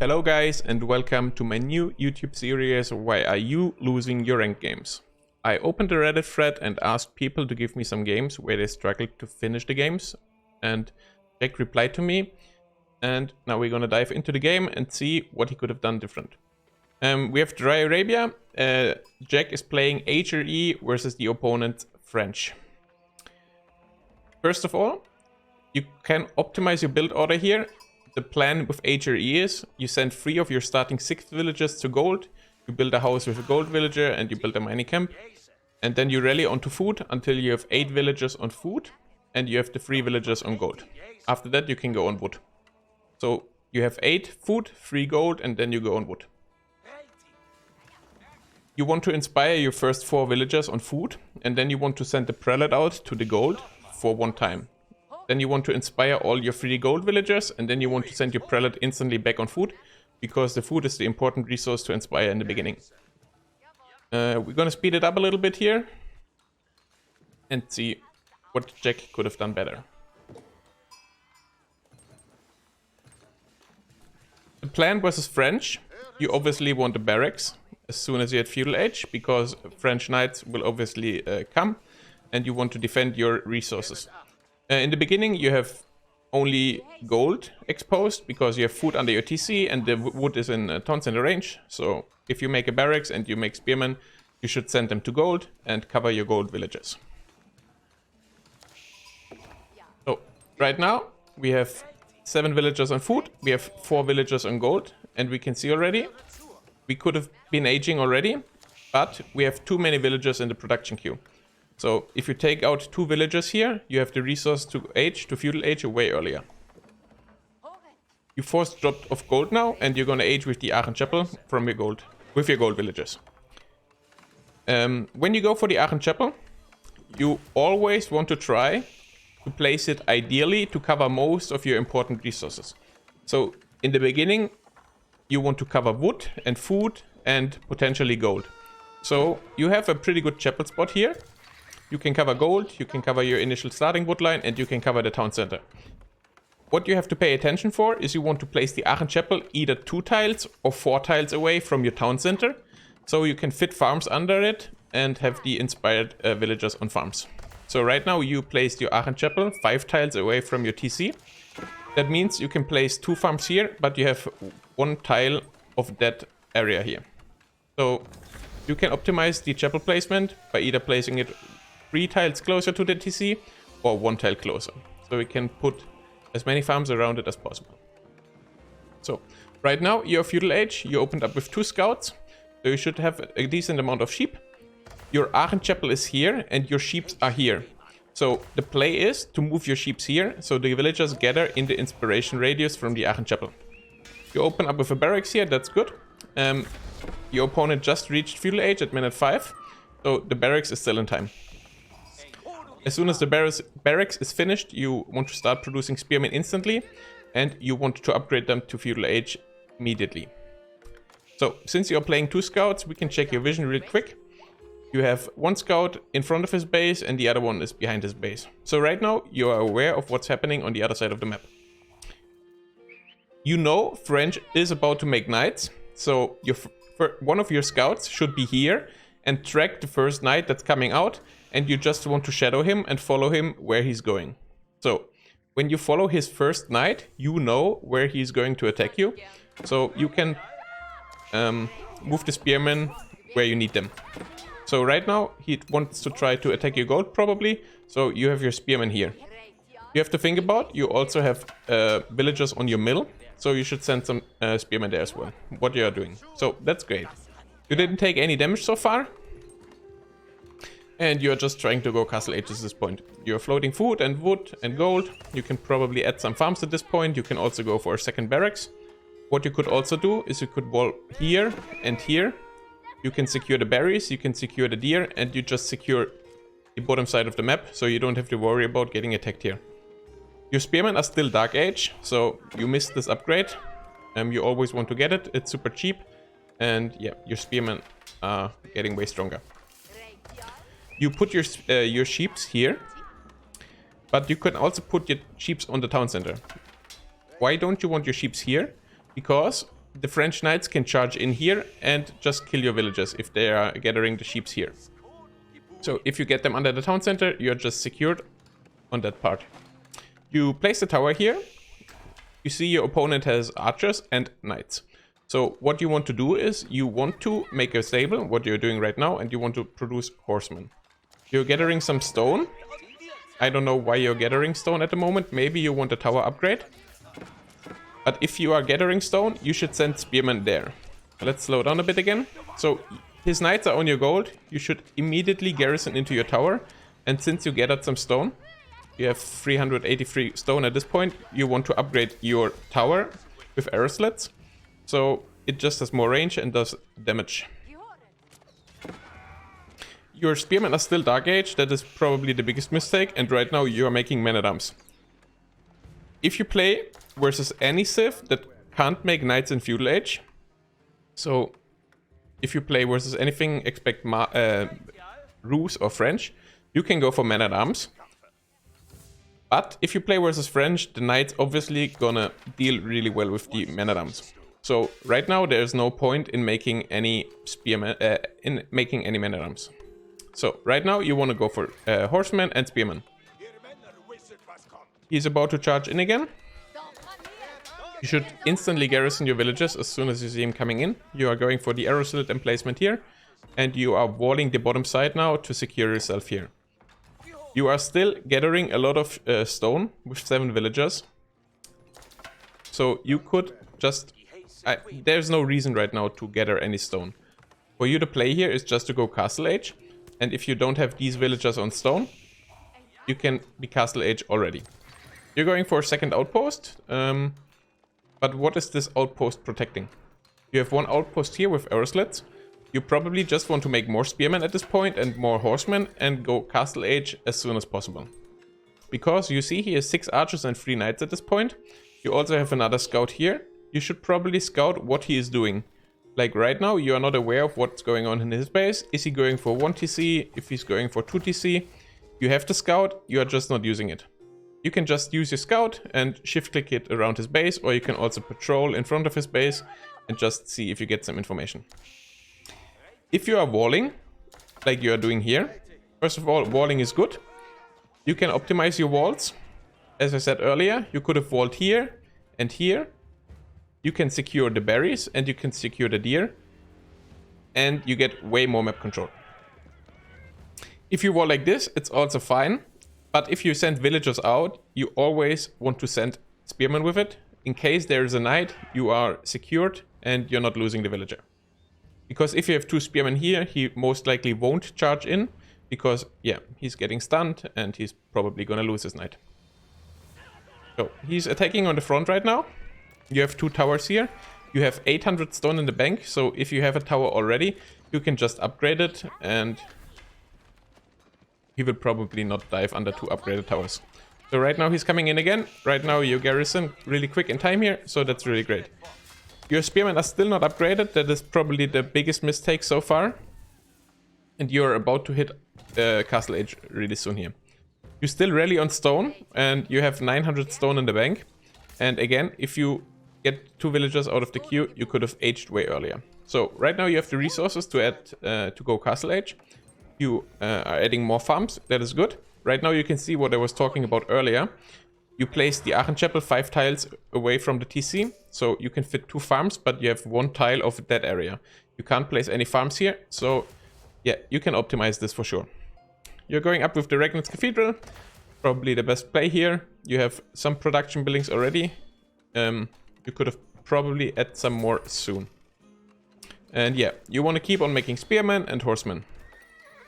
Hello guys and welcome to my new YouTube series Why Are You Losing Your Ranked Games? I opened a Reddit thread and asked people to give me some games where they struggled to finish the games, and Jack replied to me, and now we're gonna dive into the game and see what he could have done different. We have Dry Arabia. Jack is playing HRE versus the opponent French. First of all, you can optimize your build order here. The plan with HRE is you send 3 of your starting 6 villagers to gold, you build a house with a gold villager and you build a mining camp, and then you rally onto food until you have 8 villagers on food and you have the 3 villagers on gold. After that you can go on wood. So you have 8 food, 3 gold, and then you go on wood. You want to inspire your first 4 villagers on food, and then you want to send the prelate out to the gold for 1 time. Then you want to inspire all your 3 gold villagers, and then you want to send your prelate instantly back on food, because the food is the important resource to inspire in the beginning. We're gonna speed it up a little bit here and see what Jack could have done better. The plan versus French. You obviously want the barracks as soon as you hit feudal age, because French knights will obviously come, and you want to defend your resources. In the beginning you have only gold exposed because you have food under your TC and the wood is in town center range. So if you make a barracks and you make spearmen, you should send them to gold and cover your gold villages. So right now we have 7 villagers on food, we have 4 villagers on gold, and we can see already we could have been aging already, but we have too many villagers in the production queue. So if you take out 2 villagers here, you have the resource to age, to feudal age way earlier. You forced drop of gold now, and you're gonna age with the Aachen Chapel from your gold, with your gold villagers. When you go for the Aachen Chapel, you always want to try to place it ideally to cover most of your important resources. So in the beginning, you want to cover wood and food and potentially gold. So you have a pretty good chapel spot here. You can cover gold, you can cover your initial starting wood line, and you can cover the town center. What you have to pay attention for is you want to place the Aachen Chapel either 2 tiles or 4 tiles away from your town center, so you can fit farms under it and have the inspired villagers on farms. So right now you placed your Aachen Chapel 5 tiles away from your TC. That means you can place 2 farms here, but you have 1 tile of that area here. So you can optimize the chapel placement by either placing it 3 tiles closer to the TC or 1 tile closer. So we can put as many farms around it as possible. So right now you're feudal age, you opened up with 2 scouts, so you should have a decent amount of sheep. Your Aachen Chapel is here and your sheep are here. So the play is to move your sheep here so the villagers gather in the inspiration radius from the Aachen Chapel. You open up with a barracks here, that's good. Your opponent just reached feudal age at minute 5, so the barracks is still in time. As soon as the barracks is finished, you want to start producing spearmen instantly, and you want to upgrade them to feudal age immediately. So since you're playing 2 scouts, we can check your vision real quick. You have 1 scout in front of his base and the other one is behind his base. So right now you are aware of what's happening on the other side of the map. You know French is about to make knights, so one of your scouts should be here and track the first knight that's coming out, and you just want to shadow him and follow him where he's going. So when you follow his first knight, you know where he's going to attack you, so you can move the spearmen where you need them. So right now he wants to try to attack your gold probably, so you have your spearmen here. You have to think about, you also have villagers on your mill, so you should send some spearmen there as well, what you are doing. So that's great. You didn't take any damage so far, and you're just trying to go castle age at this point. You're floating food and wood and gold. You can probably add some farms at this point. You can also go for a second barracks. What you could also do is you could wall here and here. You can secure the berries, you can secure the deer, and you just secure the bottom side of the map, so you don't have to worry about getting attacked here. Your spearmen are still dark age, so you missed this upgrade. You always want to get it, it's super cheap, and yeah, your spearmen are getting way stronger. You put your sheeps here, but you can also put your sheeps on the town center. Why don't you want your sheeps here? Because the French knights can charge in here and just kill your villagers if they are gathering the sheeps here. So if you get them under the town center, you're just secured on that part. You place the tower here. You see your opponent has archers and knights. So what you want to do is you want to make a stable, what you're doing right now, and you want to produce horsemen. You're gathering some stone. I don't know why you're gathering stone at the moment. Maybe you want a tower upgrade. But if you are gathering stone, you should send spearmen there. Let's slow down a bit again. So his knights are on your gold. You should immediately garrison into your tower. And since you gathered some stone, you have 383 stone at this point, you want to upgrade your tower with arrow slits. So it just has more range and does damage. Your spearmen are still Dark Age. That is probably the biggest mistake. And right now you are making men-at-arms. If you play versus any civ that can't make knights in feudal age, so if you play versus anything, expect Rus or French, you can go for men-at-arms. But if you play versus French, the knights obviously gonna deal really well with the men-at-arms. So right now there is no point in making any spearmen, any men-at-arms. So right now you want to go for horsemen and spearmen. He's about to charge in again. You should instantly garrison your villages as soon as you see him coming in. You are going for the arrow slit emplacement here. And you are walling the bottom side now to secure yourself here. You are still gathering a lot of stone with 7 villagers. So you could just... there's no reason right now to gather any stone. For you to play here is just to go Castle Age. And if you don't have these villagers on stone, you can be Castle Age already. You're going for a second outpost. But what is this outpost protecting? You have one outpost here with arrow slits. You probably just want to make more spearmen at this point and more horsemen and go Castle Age as soon as possible. Because you see he has 6 archers and 3 knights at this point. You also have another scout here. You should probably scout what he is doing. Like right now, you are not aware of what's going on in his base. Is he going for 1 TC? If he's going for 2 TC? You have the scout, you are just not using it. You can just use your scout and shift click it around his base, or you can also patrol in front of his base and just see if you get some information. If you are walling, like you are doing here, first of all, walling is good. You can optimize your walls. As I said earlier, you could have walled here and here. You can secure the berries and you can secure the deer. And you get way more map control. If you wall like this, it's also fine. But if you send villagers out, you always want to send spearmen with it. In case there is a knight, you are secured and you're not losing the villager. Because if you have 2 spearmen here, he most likely won't charge in. Because, yeah, he's getting stunned and he's probably gonna lose his knight. So, he's attacking on the front right now. You have 2 towers here. You have 800 stone in the bank. So, if you have a tower already, you can just upgrade it and... he will probably not dive under 2 upgraded towers. So right now he's coming in again. Right now you garrison really quick in time here. So that's really great. Your spearmen are still not upgraded. That is probably the biggest mistake so far. And you're about to hit Castle Age really soon here. You still rally on stone. And you have 900 stone in the bank. And again, if you get 2 villagers out of the queue, you could have aged way earlier. So right now you have the resources to add to go Castle Age. You are adding more farms, that is good. Right now you can see what I was talking about earlier. You place the Aachen Chapel 5 tiles away from the TC, so you can fit 2 farms, but you have 1 tile of that area. You can't place any farms here, so yeah, you can optimize this for sure. You're going up with the Regnitz Cathedral, probably the best play here. You have some production buildings already. You could have probably add some more soon. And yeah, you want to keep on making spearmen and horsemen.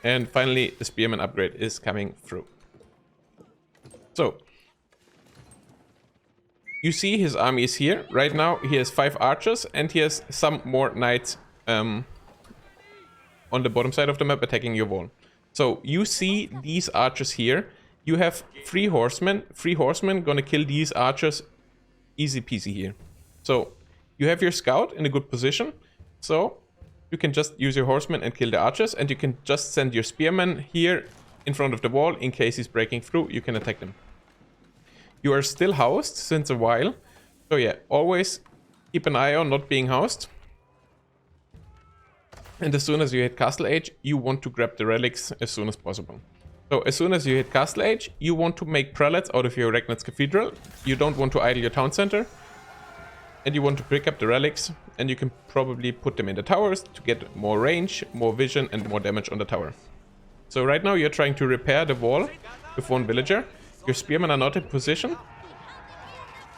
And finally, the spearman upgrade is coming through. So, you see his army is here. Right now, he has 5 archers and he has some more knights on the bottom side of the map attacking your wall. So, you see these archers here. You have 3 horsemen. 3 horsemen gonna kill these archers easy peasy here. So, you have your scout in a good position. So, you can just use your horsemen and kill the archers, and you can just send your spearmen here in front of the wall in case he's breaking through. You can attack them. You are still housed since a while, so yeah, always keep an eye on not being housed. And as soon as you hit Castle Age, you want to grab the relics as soon as possible. So as soon as you hit Castle Age, you want to make prelates out of your Regnitz Cathedral. You don't want to idle your town center. And you want to pick up the relics, and you can probably put them in the towers to get more range, more vision, and more damage on the tower. So right now you're trying to repair the wall with one villager. Your spearmen are not in position.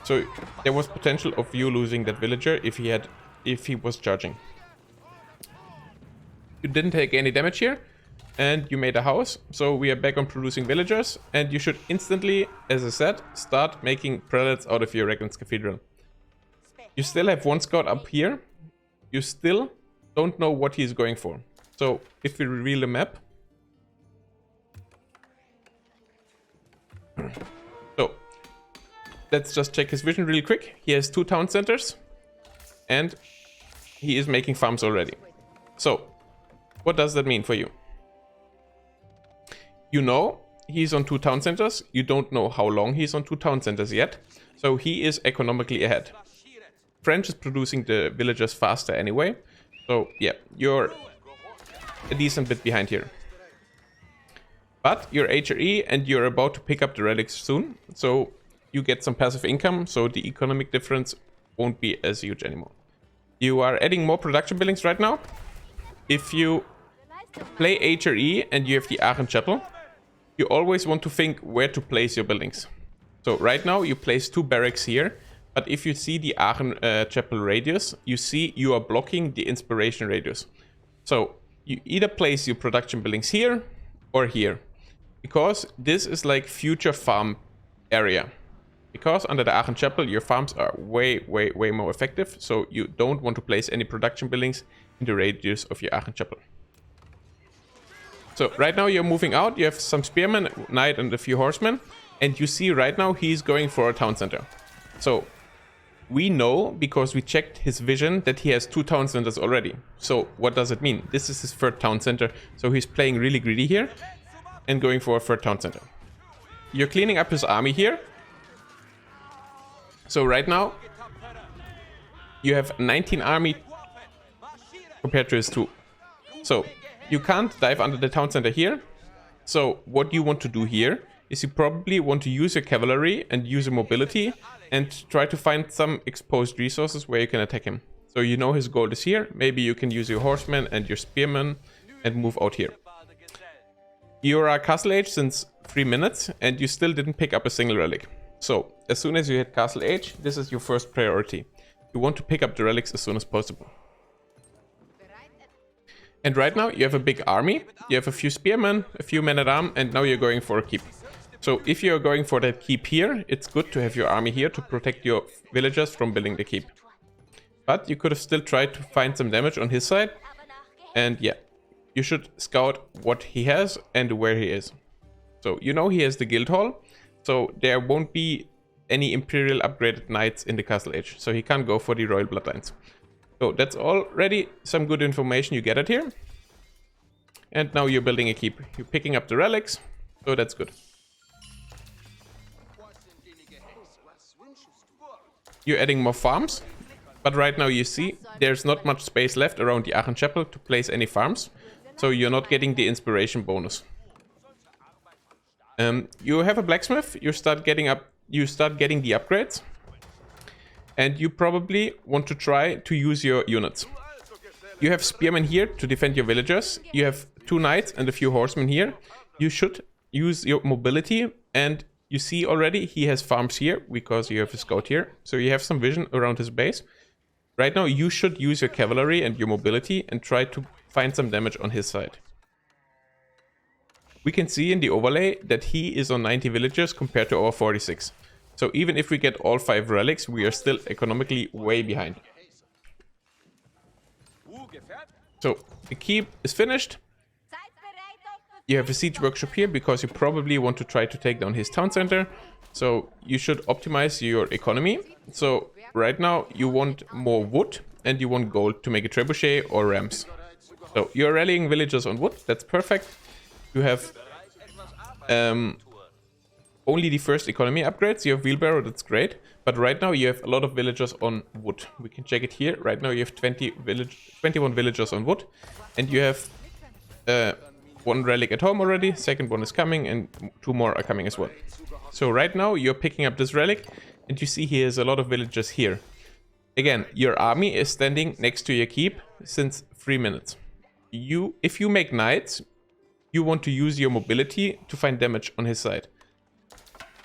So there was potential of you losing that villager if he was charging. You didn't take any damage here, and you made a house. So we are back on producing villagers, and you should instantly, as I said, start making prelates out of your Regnitz Cathedral. You still have one scout up here. You still don't know what he's going for. So if we reveal the map. So let's just check his vision really quick. He has 2 town centers. And he is making farms already. So what does that mean for you? You know he's on 2 town centers. You don't know how long he's on 2 town centers yet. So he is economically ahead. French is producing the villagers faster anyway. So yeah, you're a decent bit behind here. But you're HRE and you're about to pick up the relics soon. So you get some passive income. So the economic difference won't be as huge anymore. You are adding more production buildings right now. If you play HRE and you have the Aachen Chapel, you always want to think where to place your buildings. So right now you place 2 barracks here. But if you see the Aachen Chapel radius, you see you are blocking the inspiration radius. So you either place your production buildings here or here. Because this is like future farm area. Because under the Aachen Chapel, your farms are way more effective. So you don't want to place any production buildings in the radius of your Aachen Chapel. So right now you're moving out. You have some spearmen, knight, and a few horsemen. And you see right now he's going for a town center. So we know, because we checked his vision, that he has 2 town centers already. So what does it mean? This is his 3rd town center. So he's playing really greedy here and going for a 3rd town center. You're cleaning up his army here. So right now you have 19 army compared to his 2. So you can't dive under the town center here. So what you want to do here is you probably want to use your cavalry and use your mobility and try to find some exposed resources where you can attack him. So you know his goal is here. Maybe you can use your horsemen and your spearmen and move out here. You are Castle Age since 3 minutes and you still didn't pick up a single relic. So as soon as you hit Castle Age, this is your first priority. You want to pick up the relics as soon as possible. And right now you have a big army. You have a few spearmen, a few men-at-arms, and now you're going for a keep. So if you're going for that keep here, it's good to have your army here to protect your villagers from building the keep. But you could have still tried to find some damage on his side. And yeah, you should scout what he has and where he is. So you know he has the guild hall. So there won't be any imperial upgraded knights in the Castle Age. So he can't go for the royal bloodlines. So that's already some good information you get at here. And now you're building a keep. You're picking up the relics. So that's good. You're adding more farms, but right now you see there's not much space left around the Aachen Chapel to place any farms, so you're not getting the inspiration bonus. You have a blacksmith. You start getting the upgrades, and you probably want to try to use your units. You have spearmen here to defend your villagers. You have 2 knights and a few horsemen here. You should use your mobility, and you see already he has farms here because you have a scout here. So you have some vision around his base. Right now you should use your cavalry and your mobility and try to find some damage on his side. We can see in the overlay that he is on 90 villagers compared to our 46. So even if we get all 5 relics, we are still economically way behind. So the keep is finished. You have a siege workshop here because you probably want to try to take down his town center. So you should optimize your economy. So right now you want more wood and you want gold to make a trebuchet or rams. So you're rallying villagers on wood. That's perfect. You have only the first economy upgrades. You have wheelbarrow. That's great. But right now you have a lot of villagers on wood. We can check it here. Right now you have 21 villagers on wood. And you have one relic at home already. Second one is coming and 2 more are coming as well. So right now you're picking up this relic and you see he has a lot of villagers here. Again, your army is standing next to your keep since 3 minutes. If you make knights, you want to use your mobility to find damage on his side.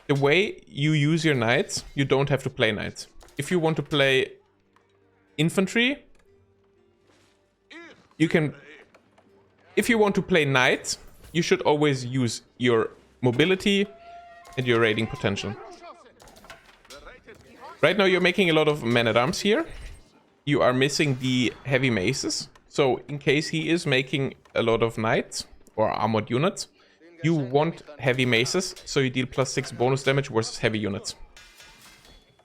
The way you use your knights, you don't have to play knights. If you want to play infantry, you can... If you want to play knights, you should always use your mobility and your raiding potential. Right now you're making a lot of men-at-arms here. You are missing the heavy maces. So in case he is making a lot of knights or armored units, you want heavy maces, so you deal +6 bonus damage versus heavy units.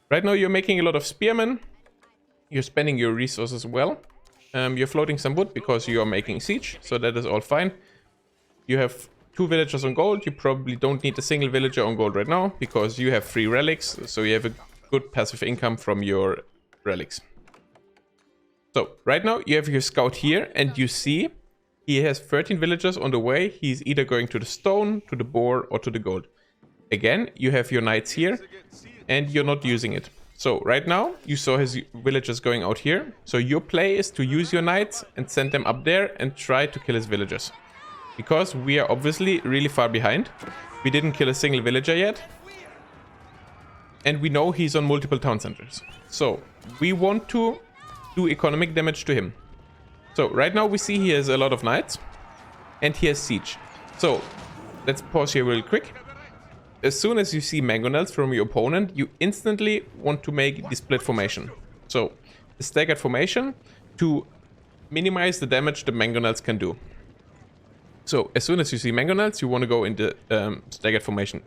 Right now you're making a lot of spearmen. You're spending your resources well. You're floating some wood because you are making siege, so that is all fine. You have 2 villagers on gold. You probably don't need a single villager on gold right now because you have 3 relics, so you have a good passive income from your relics. So right now you have your scout here and you see he has 13 villagers on the way. He's either going to the stone, to the boar, or to the gold. Again, you have your knights here, and you're not using it. So right now, you saw his villagers going out here. So your play is to use your knights and send them up there and try to kill his villagers. Because we are obviously really far behind. We didn't kill a single villager yet. And we know he's on multiple town centers. So we want to do economic damage to him. So right now we see he has a lot of knights and he has siege. So let's pause here real quick. As soon as you see mangonels from your opponent, you instantly want to make the split formation. So the staggered formation to minimize the damage the mangonels can do. So as soon as you see mangonels, you want to go into staggered formation.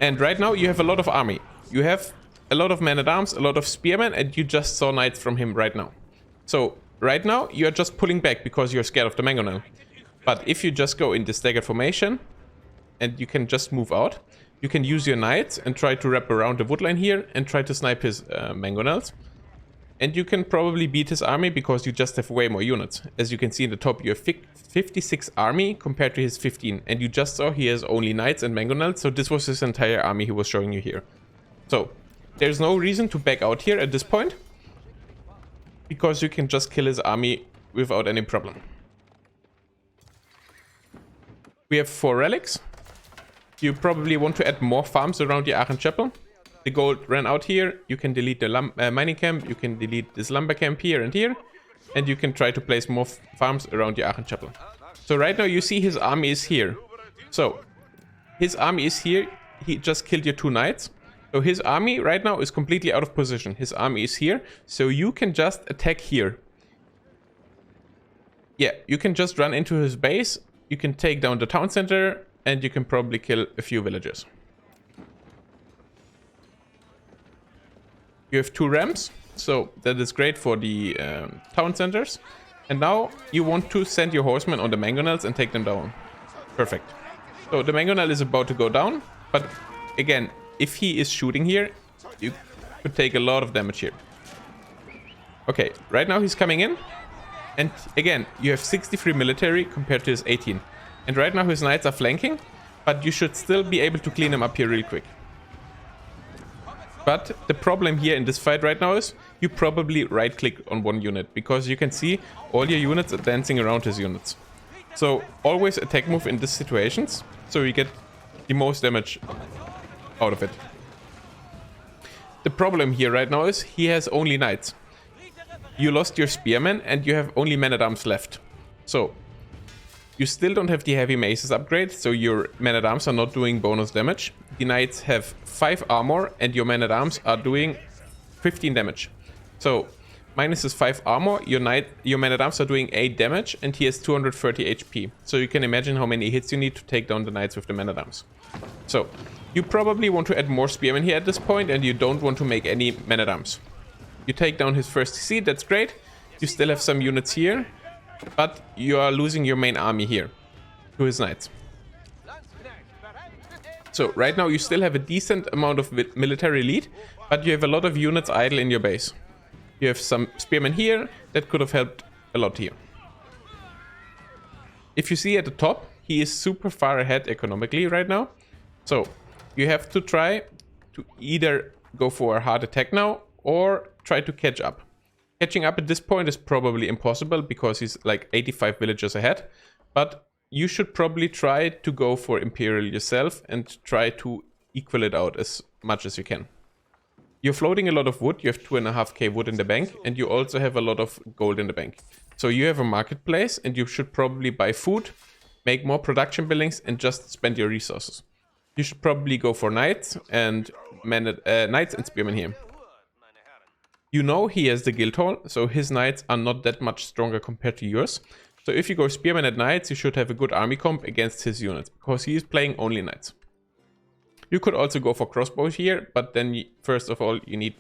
And right now you have a lot of army. You have a lot of men-at-arms, a lot of spearmen, and you just saw knights from him right now. So right now, you're just pulling back because you're scared of the mangonel. But if you just go into staggered formation, and you can just move out, you can use your knights and try to wrap around the woodline here and try to snipe his mangonels. And you can probably beat his army because you just have way more units. As you can see in the top, you have 56 army compared to his 15. And you just saw he has only knights and mangonels, so this was his entire army he was showing you here. So there's no reason to back out here at this point, because you can just kill his army without any problem. We have 4 relics. You probably want to add more farms around the Aachen Chapel. The gold ran out here. You can delete the mining camp. You can delete this lumber camp here and here. And you can try to place more farms around the Aachen Chapel. So right now you see his army is here. So his army is here. He just killed your 2 knights. So his army right now is completely out of position. His army is here. So you can just attack here. Yeah, you can just run into his base. You can take down the town center. And you can probably kill a few villagers. You have 2 rams. So that is great for the town centers. And now you want to send your horsemen on the mangonels and take them down. Perfect. So the mangonel is about to go down. But again, if he is shooting here, you could take a lot of damage here. Okay, right now he's coming in. And again, you have 63 military compared to his 18. And right now his knights are flanking, but you should still be able to clean them up here real quick. But the problem here in this fight right now is you probably right click on one unit, because you can see all your units are dancing around his units. So always attack move in these situations, so you get the most damage out of it. The problem here right now is he has only knights. You lost your spearmen and you have only men-at-arms left. So you still don't have the heavy maces upgrade, so your men-at-arms are not doing bonus damage. The knights have 5 armor and your men-at-arms are doing 15 damage. So minus his 5 armor, your men-at-arms are doing 8 damage and he has 230 HP. So you can imagine how many hits you need to take down the knights with the men-at-arms. So you probably want to add more spearmen here at this point, and you don't want to make any men-at-arms. You take down his first seat, that's great. You still have some units here, but you are losing your main army here to his knights. So right now you still have a decent amount of military lead, but you have a lot of units idle in your base. You have some spearmen here that could have helped a lot here. If you see at the top, he is super far ahead economically right now. So you have to try to either go for a hard attack now or try to catch up. Catching up at this point is probably impossible because he's like 85 villagers ahead. But you should probably try to go for Imperial yourself and try to equal it out as much as you can. You're floating a lot of wood, you have 2.5k wood in the bank, and you also have a lot of gold in the bank. So you have a marketplace and you should probably buy food, make more production buildings, and just spend your resources. You should probably go for knights and spearmen here. You know he has the guild hall, so his knights are not that much stronger compared to yours. So if you go spearmen and knights, you should have a good army comp against his units, because he is playing only knights. You could also go for crossbows here, but then first of all you need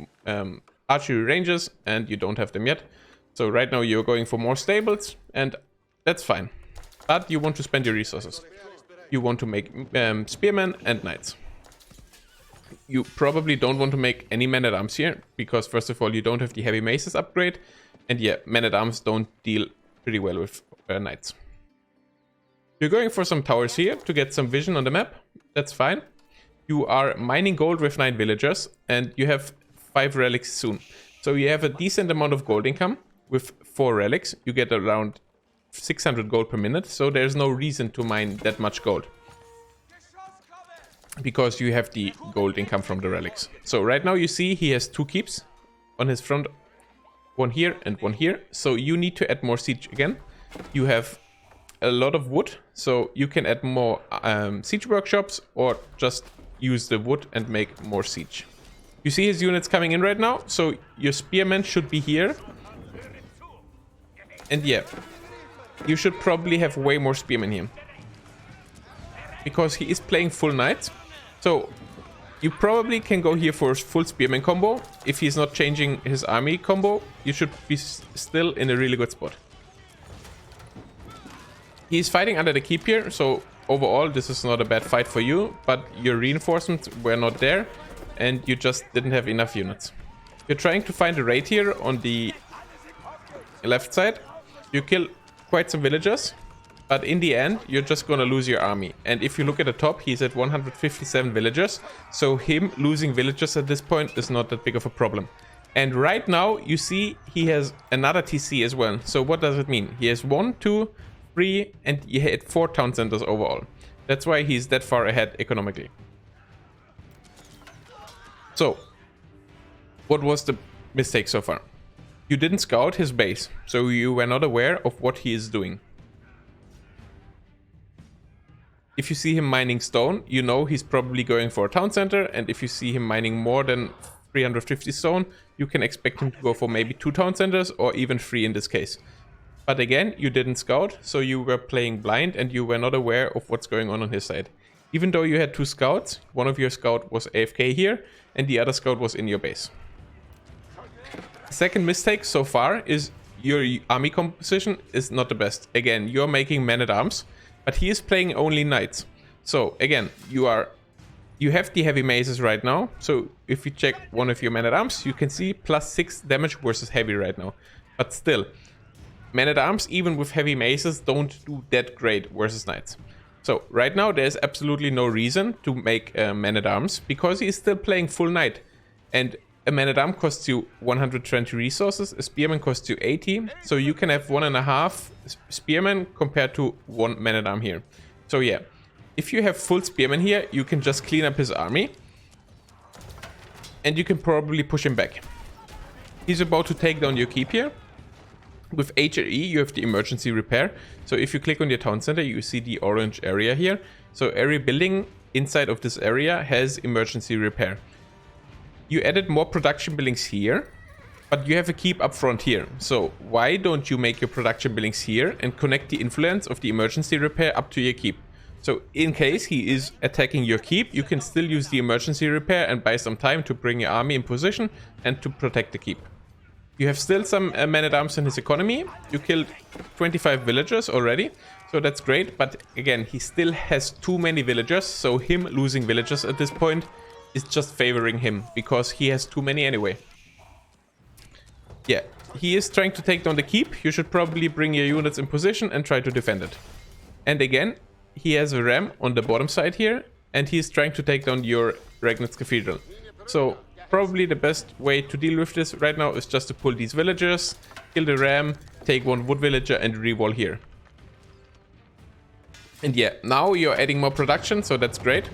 archery ranges, and you don't have them yet. So right now you're going for more stables, and that's fine. But you want to spend your resources. You want to make spearmen and knights. You probably don't want to make any men-at-arms here, because first of all you don't have the heavy maces upgrade, and yeah, men-at-arms don't deal pretty well with knights. You're going for some towers here to get some vision on the map. That's fine. You are mining gold with 9 villagers, and you have 5 relics soon. So you have a decent amount of gold income. With 4 relics, you get around 600 gold per minute, so there's no reason to mine that much gold. Because you have the gold income from the relics. So right now you see he has 2 keeps on his front. One here and one here. So you need to add more siege again. You have a lot of wood, so you can add more siege workshops or just use the wood and make more siege. You see his units coming in right now, so your spearmen should be here. And yeah, you should probably have way more spearmen here. Because he is playing full knights. So you probably can go here for a full spearman combo. If he's not changing his army combo, you should be still in a really good spot. He's fighting under the keep here, so overall this is not a bad fight for you, but your reinforcements were not there and you just didn't have enough units. You're trying to find a raid here on the left side. You kill quite some villagers, but in the end you're just gonna lose your army. And if you look at the top, he's at 157 villagers, so him losing villagers at this point is not that big of a problem. And right now you see he has another TC as well. So what does it mean? He has 1, 2, 3, and he had 4 town centers overall. That's why he's that far ahead economically. So what was the mistake so far? You didn't scout his base, so you were not aware of what he is doing. If you see him mining stone, you know he's probably going for a town center, and if you see him mining more than 350 stone, you can expect him to go for maybe 2 town centers or even 3 in this case. But again, you didn't scout, so you were playing blind and you were not aware of what's going on his side. Even though you had 2 scouts, one of your scouts was AFK here and the other scout was in your base. Second mistake so far is your army composition is not the best. Again, you're making men-at-arms, but he is playing only knights. So again, you have the heavy maces right now. So if you check one of your men-at-arms, you can see +6 damage versus heavy right now. But still, men-at-arms, even with heavy maces, don't do that great versus knights. So right now there's absolutely no reason to make men-at-arms because he is still playing full knight. And a man-at-arm costs you 120 resources, a spearman costs you 80, so you can have 1.5 spearmen compared to 1 man-at-arm here. So yeah, if you have full spearmen here, you can just clean up his army and you can probably push him back. He's about to take down your keep here. With HRE, you have the emergency repair. So if you click on your town center, you see the orange area here. So every building inside of this area has emergency repair. You added more production buildings here, but you have a keep up front here. So why don't you make your production buildings here and connect the influence of the emergency repair up to your keep? So in case he is attacking your keep, you can still use the emergency repair and buy some time to bring your army in position and to protect the keep. You have still some men-at-arms in his economy. You killed 25 villagers already. So that's great, but again, he still has too many villagers, so him losing villagers at this point is just favoring him, because he has too many anyway. Yeah, he is trying to take down the keep. You should probably bring your units in position and try to defend it. And again, he has a ram on the bottom side here, and he's trying to take down your Regnitz Cathedral. So probably the best way to deal with this right now is just to pull these villagers, kill the ram, take one wood villager and re-wall here. And yeah, now you're adding more production, so that's great.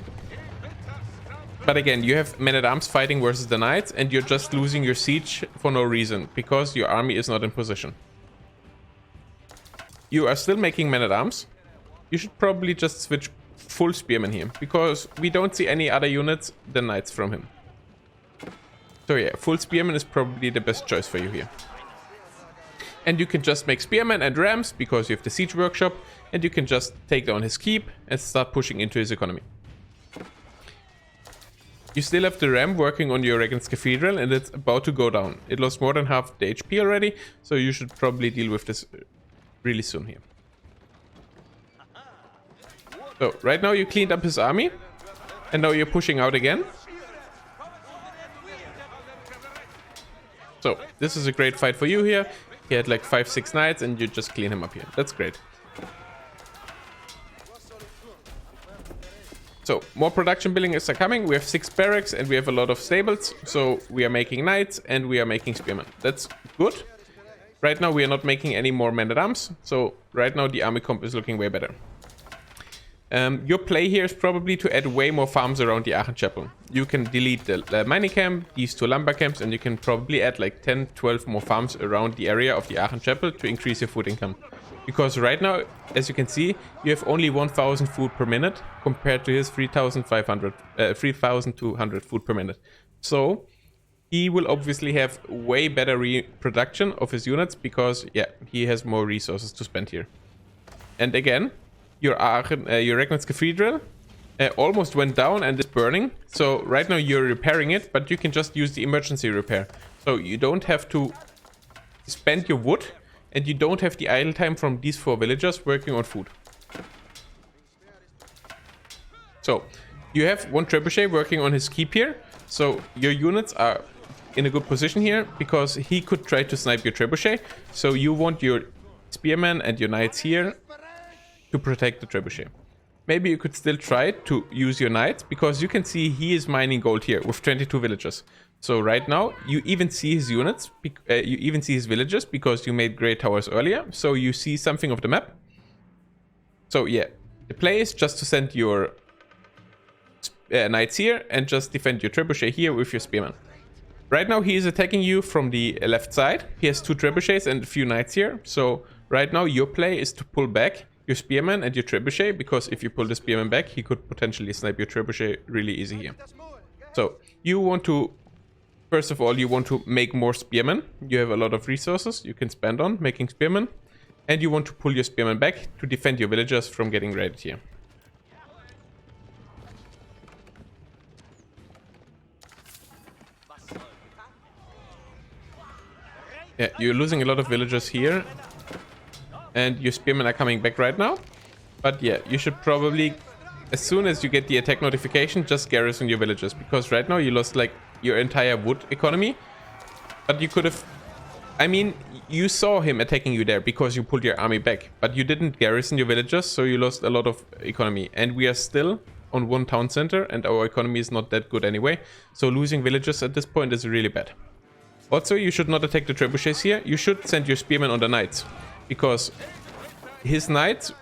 But again, you have men-at-arms fighting versus the knights, and you're just losing your siege for no reason, because your army is not in position. You are still making men-at-arms. You should probably just switch full spearmen here, because we don't see any other units than knights from him. So yeah, full spearmen is probably the best choice for you here. And you can just make spearmen and rams, because you have the siege workshop, and you can just take down his keep and start pushing into his economy. You still have the ram working on your Regnitz Cathedral, and it's about to go down. It lost more than half the HP already, so you should probably deal with this really soon here. So right now you cleaned up his army, and now you're pushing out again. So this is a great fight for you here. He had like 5-6 knights, and you just clean him up here. That's great. So more production buildings are coming. We have 6 barracks and we have a lot of stables. So we are making knights and we are making spearmen. That's good. Right now we are not making any more men-at-arms. So right now the army comp is looking way better. Your play here is probably to add way more farms around the Aachen Chapel. You can delete the mining camp, these 2 lumber camps, and you can probably add like 10-12 more farms around the area of the Aachen Chapel to increase your food income. Because right now, as you can see, you have only 1,000 food per minute compared to his 3,200 food per minute. So he will obviously have way better reproduction of his units because, yeah, he has more resources to spend here. And again, your Regnitz Cathedral almost went down and is burning. So right now you're repairing it, but you can just use the emergency repair. So you don't have to spend your wood. And you don't have the idle time from these 4 villagers working on food. So, you have 1 trebuchet working on his keep here. So, your units are in a good position here, because he could try to snipe your trebuchet. So, you want your spearmen and your knights here to protect the trebuchet. Maybe you could still try to use your knights, because you can see he is mining gold here with 22 villagers. So right now, you even see his units, you even see his villages, because you made great towers earlier. So you see something of the map. So yeah, the play is just to send your knights here and just defend your trebuchet here with your spearmen. Right now, he is attacking you from the left side. He has 2 trebuchets and a few knights here. So right now, your play is to pull back your spearmen and your trebuchet, because if you pull the spearmen back, he could potentially snipe your trebuchet really easy here. So you want to... First of all, you want to make more spearmen. You have a lot of resources you can spend on making spearmen. And you want to pull your spearmen back to defend your villagers from getting raided here. Yeah, you're losing a lot of villagers here. And your spearmen are coming back right now. But yeah, you should probably, as soon as you get the attack notification, just garrison your villagers. Because right now you lost like your entire wood economy, but you could have, I mean, you saw him attacking you there because you pulled your army back, but you didn't garrison your villagers, so you lost a lot of economy. And we are still on 1 town center, and our economy is not that good anyway, so losing villagers at this point is really bad. Also, you should not attack the trebuchets here. You should send your spearmen on the knights, because his knights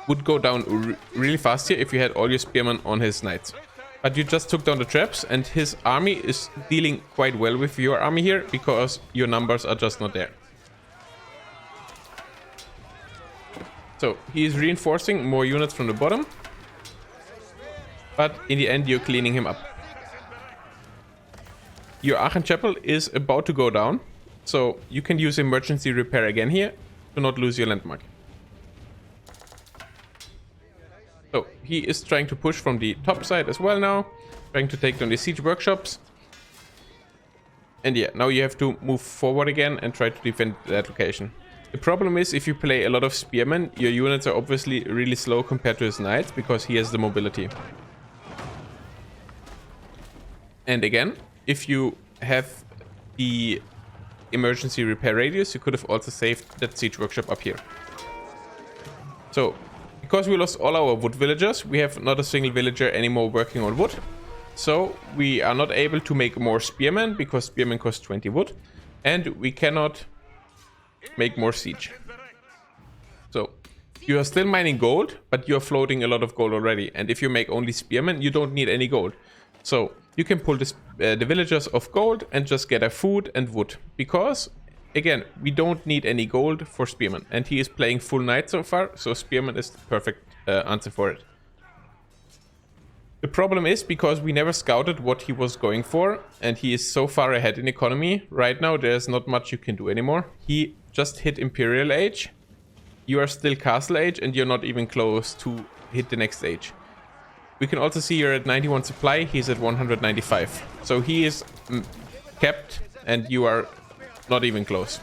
would go down really fast here if you had all your spearmen on his knights. But you just took down the traps, and his army is dealing quite well with your army here, because your numbers are just not there. So he is reinforcing more units from the bottom, but in the end you're cleaning him up. Your Aachen Chapel is about to go down, so you can use emergency repair again here to not lose your landmark. So he is trying to push from the top side as well now, trying to take down the siege workshops. And yeah, now you have to move forward again and try to defend that location. The problem is if you play a lot of spearmen, your units are obviously really slow compared to his knights because he has the mobility. And again, if you have the emergency repair radius, you could have also saved that siege workshop up here. So, because we lost all our wood villagers, we have not a single villager anymore working on wood. So, we are not able to make more spearmen because spearmen cost 20 wood. And we cannot make more siege. So, you are still mining gold, but you are floating a lot of gold already. And if you make only spearmen, you don't need any gold. So, you can pull this, the villagers of gold and just get a food and wood. Because, again, we don't need any gold for spearmen. And he is playing full knight so far, so spearmen is the perfect answer for it. The problem is because we never scouted what he was going for, and he is so far ahead in economy. Right now, there's not much you can do anymore. He just hit Imperial Age. You are still Castle Age, and you're not even close to hit the next age. We can also see you're at 91 supply, he's at 195. So he is kept, and you are not even close.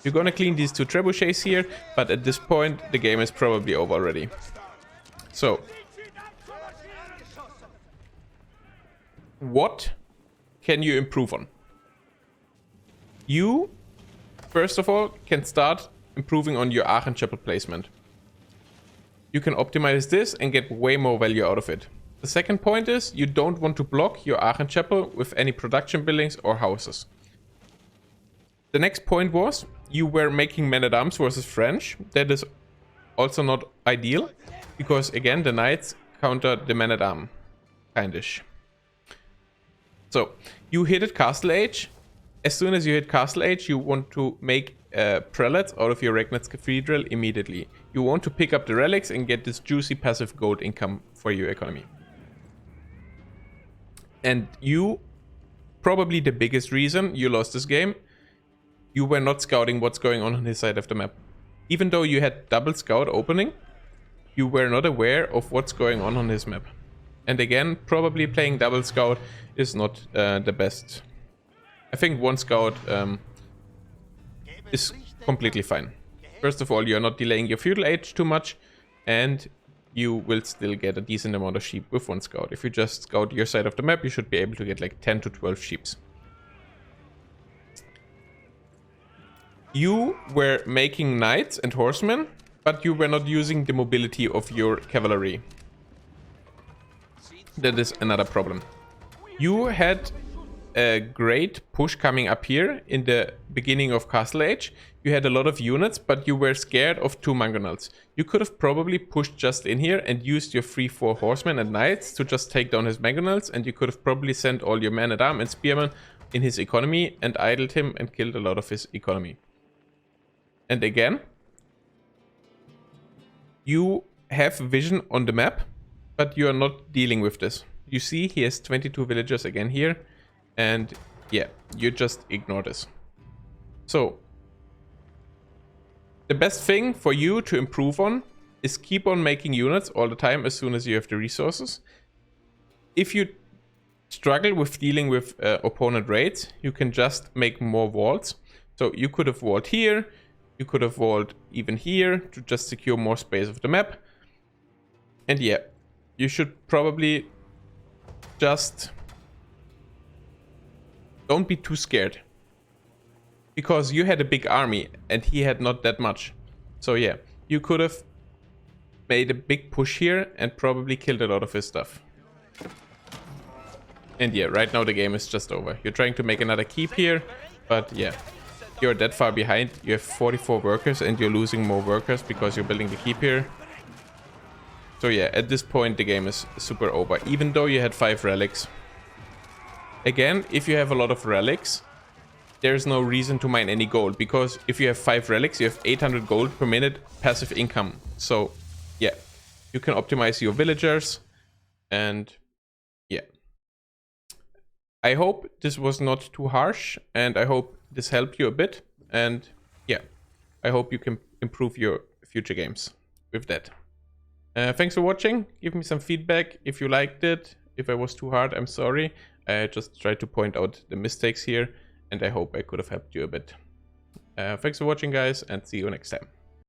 You're gonna clean these two trebuchets here, but at this point, the game is probably over already. So, what can you improve on? You, first of all, can start improving on your Aachen Chapel placement. You can optimize this and get way more value out of it. The second point is you don't want to block your Aachen Chapel with any production buildings or houses. The next point was you were making men-at-arms versus French. That is also not ideal because, again, the knights counter the men-at-arms, kindish. So, you hit at Castle Age. As soon as you hit Castle Age, you want to make prelates out of your Regnitz Cathedral immediately. You want to pick up the relics and get this juicy passive gold income for your economy. And you, probably the biggest reason you lost this game, you were not scouting what's going on his side of the map. Even though you had double scout opening, you were not aware of what's going on his map. And again, probably playing double scout is not the best. I think one scout is completely fine. First of all, you're not delaying your feudal age too much, and you will still get a decent amount of sheep with one scout. If you just scout your side of the map, you should be able to get like 10 to 12 sheeps. You were making knights and horsemen, but you were not using the mobility of your cavalry. That is another problem. You had a great push coming up here in the beginning of Castle Age. You had a lot of units, but you were scared of two mangonels. You could have probably pushed just in here and used your 3-4 horsemen and knights to just take down his mangonels, and you could have probably sent all your men-at-arms and spearmen in his economy and idled him and killed a lot of his economy. And again, you have vision on the map, but you are not dealing with this. You see he has 22 villagers again here, and yeah, you just ignore this. So, the best thing for you to improve on is keep on making units all the time as soon as you have the resources. If you struggle with dealing with opponent raids, you can just make more walls. So you could have walled here, you could have walled even here to just secure more space of the map. And yeah, you should probably just don't be too scared. Because you had a big army and he had not that much. So yeah, you could have made a big push here and probably killed a lot of his stuff. And yeah, right now the game is just over. You're trying to make another keep here, but yeah, you're that far behind. You have 44 workers and you're losing more workers because you're building the keep here. So yeah, at this point the game is super over, even though you had 5 relics. Again, if you have a lot of relics, there's no reason to mine any gold, because if you have 5 relics, you have 800 gold per minute passive income. So yeah, you can optimize your villagers, and yeah. I hope this was not too harsh, and I hope this helped you a bit, and yeah, I hope you can improve your future games with that. Thanks for watching. Give me some feedback if you liked it. If I was too hard, I'm sorry. I just tried to point out the mistakes here, and I hope I could have helped you a bit. Thanks for watching, guys, and see you next time.